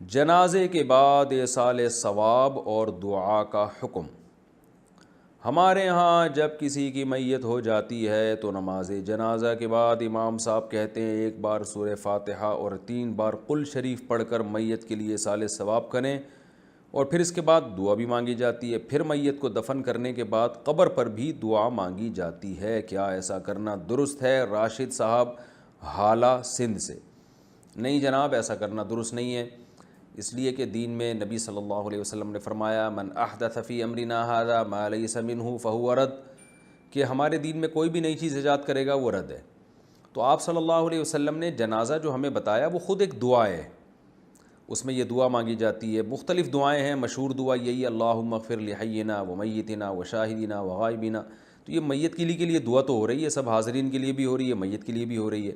جنازے کے بعد ایصال ثواب اور دعا کا حکم۔ ہمارے ہاں جب کسی کی میت ہو جاتی ہے تو نماز جنازہ کے بعد امام صاحب کہتے ہیں ایک بار سورہ فاتحہ اور 3 بار قل شریف پڑھ کر میت کے لیے ایصال ثواب کریں، اور پھر اس کے بعد دعا بھی مانگی جاتی ہے۔ پھر میت کو دفن کرنے کے بعد قبر پر بھی دعا مانگی جاتی ہے۔ کیا ایسا کرنا درست ہے؟ راشد صاحب حالہ سندھ سے۔ نہیں جناب، ایسا کرنا درست نہیں ہے، اس لیے کہ دین میں نبی صلی اللہ علیہ وسلم نے فرمایا من احدث فی امرنا ھذا ما لیس منہ فہو رد، کہ ہمارے دین میں کوئی بھی نئی چیز ایجاد کرے گا وہ رد ہے۔ تو آپ صلی اللہ علیہ وسلم نے جنازہ جو ہمیں بتایا وہ خود ایک دعا ہے، اس میں یہ دعا مانگی جاتی ہے۔ مختلف دعائیں ہیں، مشہور دعا یہی اللہم اغفر لحینا ومیتنا وشاہدنا وغائبنا۔ تو یہ میت کے لیے دعا تو ہو رہی ہے، سب حاضرین کے لیے بھی ہو رہی ہے، میت کے لیے بھی ہو رہی ہے۔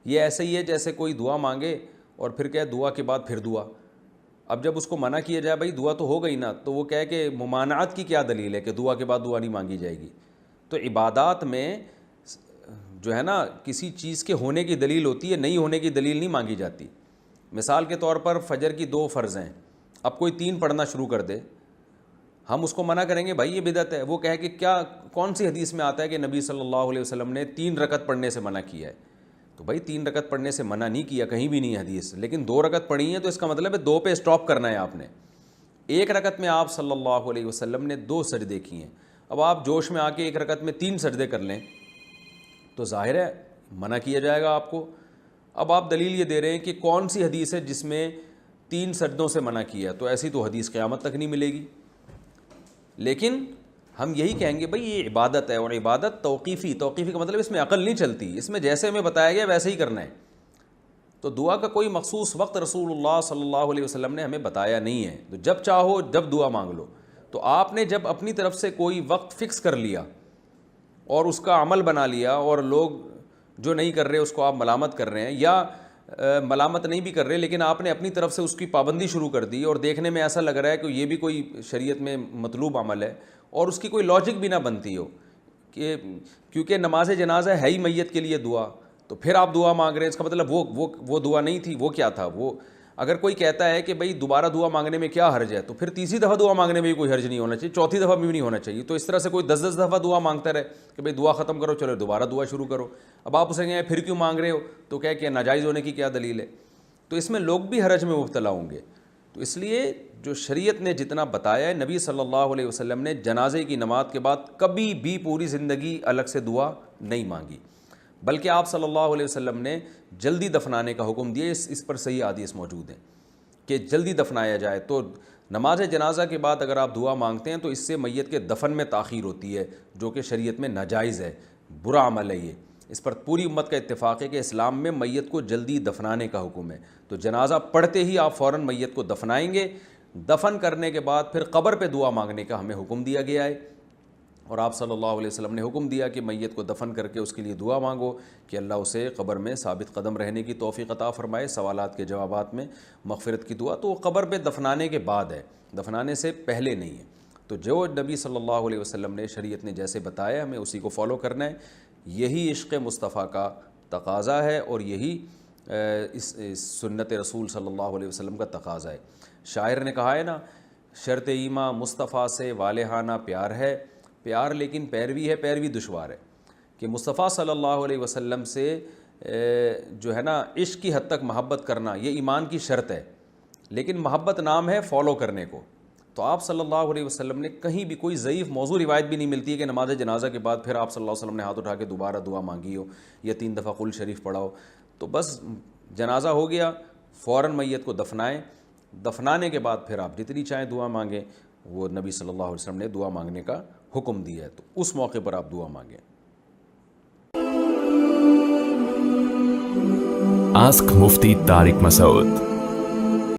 یہ ایسے ہی ہے جیسے کوئی دعا مانگے اور پھر کہے دعا کے بعد پھر دعا۔ اب جب اس کو منع کیا جائے بھائی دعا تو ہو گئی نا، تو وہ کہے کہ ممانعت کی کیا دلیل ہے کہ دعا کے بعد دعا نہیں مانگی جائے گی؟ تو عبادات میں جو ہے نا کسی چیز کے ہونے کی دلیل ہوتی ہے، نہیں ہونے کی دلیل نہیں مانگی جاتی۔ مثال کے طور پر فجر کی 2 فرض ہیں، اب کوئی 3 پڑھنا شروع کر دے، ہم اس کو منع کریں گے بھائی یہ بدعت ہے۔ وہ کہے کہ کیا کون سی حدیث میں آتا ہے کہ نبی صلی اللہ علیہ وسلم نے 3 رکعت پڑھنے سے منع کیا ہے؟ تو بھائی 3 رکعت پڑھنے سے منع نہیں کیا، کہیں بھی نہیں ہے حدیث، لیکن 2 رکعت پڑھی ہیں تو اس کا مطلب ہے 2 پہ اسٹاپ کرنا ہے آپ نے۔ 1 رکعت میں آپ صلی اللہ علیہ وسلم نے 2 سجدے کیے ہیں، اب آپ جوش میں آ کے 1 رکعت میں 3 سجدے کر لیں تو ظاہر ہے منع کیا جائے گا آپ کو۔ اب آپ دلیل یہ دے رہے ہیں کہ کون سی حدیث ہے جس میں 3 سجدوں سے منع کیا، تو ایسی تو حدیث قیامت تک نہیں ملے گی۔ لیکن ہم یہی کہیں گے بھئی یہ عبادت ہے، اور عبادت توقیفی کا مطلب اس میں عقل نہیں چلتی، اس میں جیسے ہمیں بتایا گیا ویسے ہی کرنا ہے۔ تو دعا کا کوئی مخصوص وقت رسول اللہ صلی اللہ علیہ وسلم نے ہمیں بتایا نہیں ہے، تو جب چاہو جب دعا مانگ لو۔ تو آپ نے جب اپنی طرف سے کوئی وقت فکس کر لیا اور اس کا عمل بنا لیا، اور لوگ جو نہیں کر رہے اس کو آپ ملامت کر رہے ہیں، یا ملامت نہیں بھی کر رہے لیکن آپ نے اپنی طرف سے اس کی پابندی شروع کر دی، اور دیکھنے میں ایسا لگ رہا ہے کہ یہ بھی کوئی شریعت میں مطلوب عمل ہے اور اس کی کوئی لاجک بھی نہ بنتی ہو، کہ کیونکہ نماز جنازہ ہے ہی میت کے لیے دعا، تو پھر آپ دعا مانگ رہے ہیں، اس کا مطلب وہ دعا نہیں تھی، وہ کیا تھا؟ وہ اگر کوئی کہتا ہے کہ بھئی دوبارہ دعا مانگنے میں کیا حرج ہے، تو پھر 3ری دفعہ دعا مانگنے میں بھی کوئی حرج نہیں ہونا چاہیے، 4تھی دفعہ بھی نہیں ہونا چاہیے۔ تو اس طرح سے کوئی 10 دفعہ دعا مانگتا رہے کہ بھئی دعا ختم کرو، چلو دوبارہ دعا شروع کرو، اب آپ اسے کہیں پھر کیوں مانگ رہے ہو، تو کہ ناجائز ہونے کی کیا دلیل ہے؟ تو اس میں لوگ بھی حرج میں مبتلا ہوں گے۔ تو اس لیے جو شریعت نے جتنا بتایا ہے، نبی صلی اللہ علیہ وسلم نے جنازے کی نماز کے بعد کبھی بھی پوری زندگی الگ سے دعا نہیں مانگی، بلکہ آپ صلی اللہ علیہ وسلم نے جلدی دفنانے کا حکم دیا۔ اس پر صحیح حدیث موجود ہیں کہ جلدی دفنایا جائے۔ تو نماز جنازہ کے بعد اگر آپ دعا مانگتے ہیں تو اس سے میت کے دفن میں تاخیر ہوتی ہے، جو کہ شریعت میں ناجائز ہے، برا عمل ہے یہ۔ اس پر پوری امت کا اتفاق ہے کہ اسلام میں میت کو جلدی دفنانے کا حکم ہے۔ تو جنازہ پڑھتے ہی آپ فوراً میت کو دفنائیں گے، دفن کرنے کے بعد پھر قبر پہ دعا مانگنے کا ہمیں حکم دیا گیا ہے، اور آپ صلی اللہ علیہ وسلم نے حکم دیا کہ میت کو دفن کر کے اس کے لیے دعا مانگو کہ اللہ اسے قبر میں ثابت قدم رہنے کی توفیق عطا فرمائے، سوالات کے جوابات میں مغفرت کی دعا۔ تو وہ قبر پہ دفنانے کے بعد ہے، دفنانے سے پہلے نہیں ہے۔ تو جو نبی صلی اللہ علیہ وسلم نے شریعت نے جیسے بتایا ہمیں اسی کو فالو کرنا ہے، یہی عشق مصطفیٰ کا تقاضا ہے، اور یہی اس سنت رسول صلی اللہ علیہ وسلم کا تقاضا ہے۔ شاعر نے کہا ہے نا، شرط ایماں مصطفیٰ سے والہانہ پیار ہے، پیار لیکن پیروی ہے، پیروی دشوار ہے، کہ مصطفیٰ صلی اللہ علیہ وسلم سے جو ہے نا عشق کی حد تک محبت کرنا یہ ایمان کی شرط ہے، لیکن محبت نام ہے فالو کرنے کو۔ تو آپ صلی اللہ علیہ وسلم نے کہیں بھی کوئی ضعیف موضوع روایت بھی نہیں ملتی ہے کہ نماز جنازہ کے بعد پھر آپ صلی اللہ علیہ وسلم نے ہاتھ اٹھا کے دوبارہ دعا مانگی ہو یا 3 دفعہ قل شریف پڑھا ہو۔ تو بس جنازہ ہو گیا، فوراً میت کو دفنائیں، دفنانے کے بعد پھر آپ جتنی چاہیں دعا مانگیں، وہ نبی صلی اللہ علیہ وسلم نے دعا مانگنے کا حکم دیا ہے، تو اس موقع پر آپ دعا مانگیں۔ آسک مفتی طارق مسعود۔